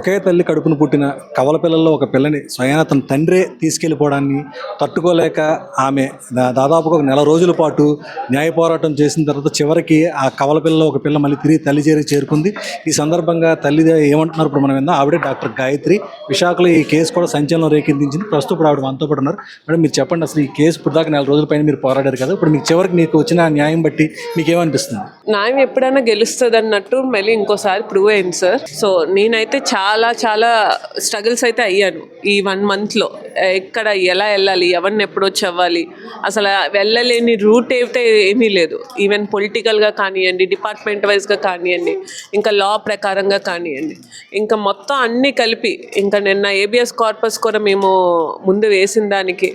ఒకే తల్లి కడుపున పుట్టిన కవల పిల్లల్లో ఒక పిల్లని స్వయాన తన తండ్రే తీసుకెళ్ళిపోవడాన్ని తట్టుకోలేక ఆమె దాదాపుగా ఒక నెల రోజుల పాటు న్యాయ పోరాటం చేసిన తర్వాత చివరికి ఆ కవల పిల్లలో ఒక పిల్ల మళ్ళీ తిరిగి తల్లి చేరుకుంది. ఈ సందర్భంగా తల్లి ఏమంటున్నారు ఇప్పుడు మనం విందాం. ఆవిడే డాక్టర్ గాయత్రి. విశాఖలో ఈ కేసు కూడా సంచలనం రేకెత్తించింది. ప్రస్తుతం ఇప్పుడు ఆవిడ మనతో పాటు ఉన్నారు. మేడం, మీరు చెప్పండి, అసలు ఈ కేసు ఇప్పుడు దాకా నెల రోజుల పైన మీరు పోరాడారు కదా, ఇప్పుడు మీకు చివరికి మీకు వచ్చిన న్యాయం బట్టి మీకు ఏమనిపిస్తుంది? న్యాయం ఎప్పుడైనా గెలుస్తుంది అన్నట్టు మళ్ళీ ఇంకోసారి ప్రూవ్ అయింది సార్. సో నేనైతే చాలా చాలా స్ట్రగుల్స్ అయితే అయ్యాను ఈ 1 monthలో. ఎక్కడ ఎలా వెళ్ళాలి, ఎవరిని ఎప్పుడొచ్చి అవ్వాలి, అసలు వెళ్ళలేని రూట్ అయితే ఏమీ లేదు. ఈవెన్ పొలిటికల్గా కానివ్వండి, డిపార్ట్మెంట్ వైజ్గా కానివ్వండి, ఇంకా లా ప్రకారంగా కానివ్వండి, ఇంకా మొత్తం అన్నీ కలిపి ఇంకా నిన్న ఏబిఎస్ కార్పస్ కూడా మేము ముందు వేసిన దానికి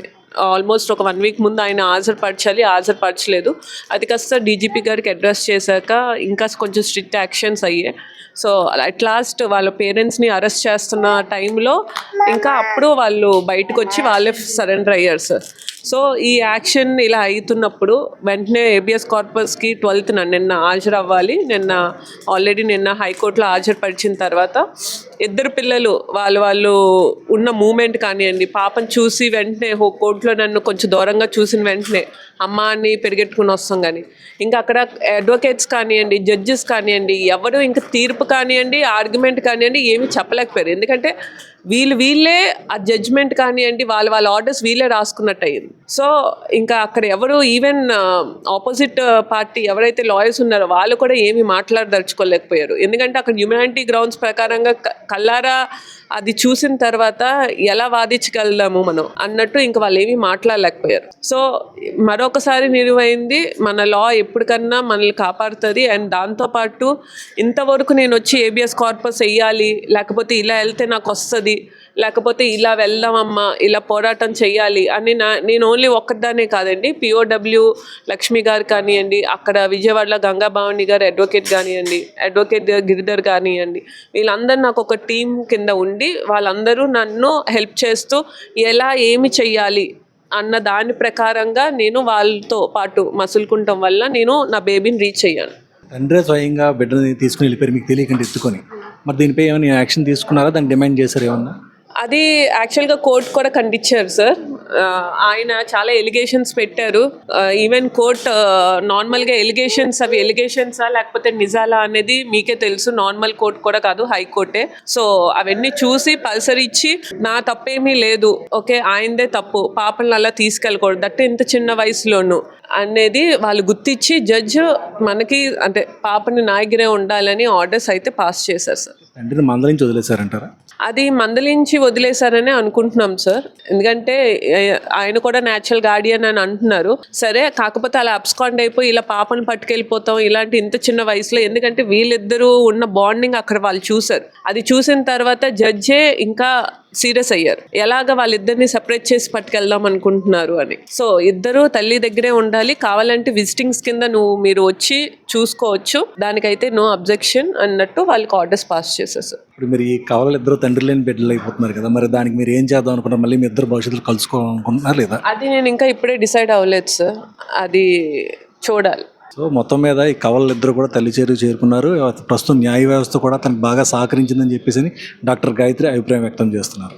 ఆల్మోస్ట్ ఒక 1 week ముందు ఆయన హాజరుపరచలేదు. అది కాస్త డీజీపీ గారికి అడ్రస్ చేశాక ఇంకా కొంచెం స్ట్రిక్ట్ యాక్షన్స్ అయ్యాయి. సో అట్ లాస్ట్ వాళ్ళ పేరెంట్స్ని అరెస్ట్ చేస్తున్న టైంలో ఇంకా అప్పుడు వాళ్ళు బయటకు వచ్చి వాళ్ళే సరెండర్ అయ్యారు సార్. సో ఈ యాక్షన్ ఇలా అవుతున్నప్పుడు వెంటనే ఏబిఎస్ కార్పస్కి 12th నిన్న హాజరు అవ్వాలి. నిన్న హైకోర్టులో హాజరుపరిచిన తర్వాత ఇద్దరు పిల్లలు వాళ్ళు ఉన్న మూమెంట్ కానివ్వండి, పాపను చూసి వెంటనే కోర్టులో నన్ను కొంచెం దూరంగా చూసిన వెంటనే అమ్మ అని పెరిగెట్టుకుని వస్తాం. కానీ ఇంకా అక్కడ అడ్వకేట్స్ కానివ్వండి, జడ్జెస్ కానివ్వండి, ఎవరు ఇంకా తీర్పు కానివ్వండి, ఆర్గ్యుమెంట్ కానివ్వండి ఏమీ చెప్పలేకపోయారు. ఎందుకంటే వీళ్ళే ఆ జడ్జ్మెంట్ కానివ్వండి, వాళ్ళ ఆర్డర్స్ వీళ్ళే రాసుకున్నట్టు అయ్యింది. సో ఇంకా అక్కడ ఎవరు ఈవెన్ ఆపోజిట్ పార్టీ ఎవరైతే లాయర్స్ ఉన్నారో వాళ్ళు కూడా ఏమీ మాట్లాడదలుచుకోలేకపోయారు. ఎందుకంటే అక్కడ హ్యూమానిటీ గ్రౌండ్స్ ప్రకారంగా కల్లారా అది చూసిన తర్వాత ఎలా వాదించగలము మనం అన్నట్టు ఇంకా వాళ్ళు ఏమీ మాట్లాడలేకపోయారు. సో మరొకసారి నిరువైంది, మన లా ఎప్పటికన్నా మనల్ని కాపాడుతుంది. అండ్ దాంతోపాటు ఇంతవరకు నేను వచ్చి ఏబిఎస్ కార్పస్ వెయ్యాలి, లేకపోతే ఇలా వెళ్తే నాకు వస్తుంది, లేకపోతే ఇలా వెళ్దామమ్మా, ఇలా పోరాటం చెయ్యాలి అని నేను ఓన్లీ ఒక్కదానే కాదండి, పిఓడబ్ల్యూ లక్ష్మి గారు కానివ్వండి, అక్కడ విజయవాడలో గంగాభవాని గారు అడ్వకేట్ కానివ్వండి, అడ్వకేట్ గిరిధర్ కానివ్వండి, వీళ్ళందరూ నాకు ఒక టీం కింద ఉండి వాళ్ళందరూ నన్ను హెల్ప్ చేస్తూ ఎలా ఏమి చెయ్యాలి అన్న దాని ప్రకారంగా నేను వాళ్ళతో పాటు మసులుకుంటాం వల్ల నేను నా బేబీని రీచ్ అయ్యాను. తండ్రే స్వయంగా బిడ్డని తీసుకుని వెళ్ళిపోయారు మీకు తెలియకుండా ఎత్తుకొని. మరి దీనిపై ఏమైనా యాక్షన్ తీసుకున్నారా, దాన్ని డిమాండ్ చేశారు ఏమన్నా? అది యాక్చువల్గా కోర్టు కూడా ఖండించారు సార్. ఆయన చాలా ఎలిగేషన్స్ పెట్టారు. ఈవెన్ కోర్ట్ నార్మల్గా అవి ఎలిగేషన్సా లేకపోతే నిజాలా అనేది మీకే తెలుసు. నార్మల్ కోర్ట్ కూడా కాదు, హైకోర్టే. సో అవన్నీ చూసి పల్సరిచ్చి నా తప్పేమీ లేదు, ఓకే ఆయనదే తప్పు, పాపలను అలా తీసుకెళ్ళకూడదు, దట్టు ఇంత చిన్న వయసులోను అనేది వాళ్ళు గుర్తించి జడ్జ్ మనకి అంటే పాపని నాయగిరే ఉండాలని ఆర్డర్స్ అయితే పాస్ చేశారు సార్. అంటే మందలించి వదిలేశారంటారా? అది మందలించి వదిలేశారని అనుకుంటున్నాం సార్. ఎందుకంటే ఆయన కూడా న్యాచురల్ గార్డియన్ అని అంటున్నారు. సరే, కాకపోతే అలా అబ్స్కాండ్ అయిపోయి ఇలా పాపను పట్టుకెళ్ళిపోతాం ఇలాంటి ఇంత చిన్న వయసులో, ఎందుకంటే వీళ్ళిద్దరూ ఉన్న బాండింగ్ అక్కడ వాళ్ళు చూసారు. అది చూసిన తర్వాత జడ్జే ఇంకా సీరియస్ అయ్యారు, ఎలాగ వాళ్ళిద్దరిని సెపరేట్ చేసి పట్టుకెళ్దాం అనుకుంటున్నారు అని. సో ఇద్దరు తల్లి దగ్గరే ఉండాలి, కావాలంటే విజిటింగ్స్ కింద మీరు వచ్చి చూసుకోవచ్చు, దానికైతే నో అబ్జెక్షన్ అన్నట్టు వాళ్ళకి ఆర్డర్స్ పాస్ చేసేసారు. ఇప్పుడు మీరు ఈ కవలలు ఇద్దరు తండ్రి లేని బిడ్డలు అయిపోతున్నారు కదా, మరి దానికి మీరు ఏం చేద్దాం అనుకుంటారు? మళ్ళీ మీ ఇద్దరు భవిష్యత్తులో కలుసుకోవాలనుకుంటున్నారు లేదా? అది నేను ఇంకా ఇప్పుడే డిసైడ్ అవ్వలేదు సార్, అది చూడాలి. సో మొత్తం మీద ఈ కవలలు ఇద్దరు కూడా తల్లి చేరుకున్నారు. ప్రస్తుతం న్యాయ వ్యవస్థ కూడా తనకు బాగా సహకరించిందని చెప్పేసి డాక్టర్ గాయత్రి అభిప్రాయం వ్యక్తం చేస్తున్నారు.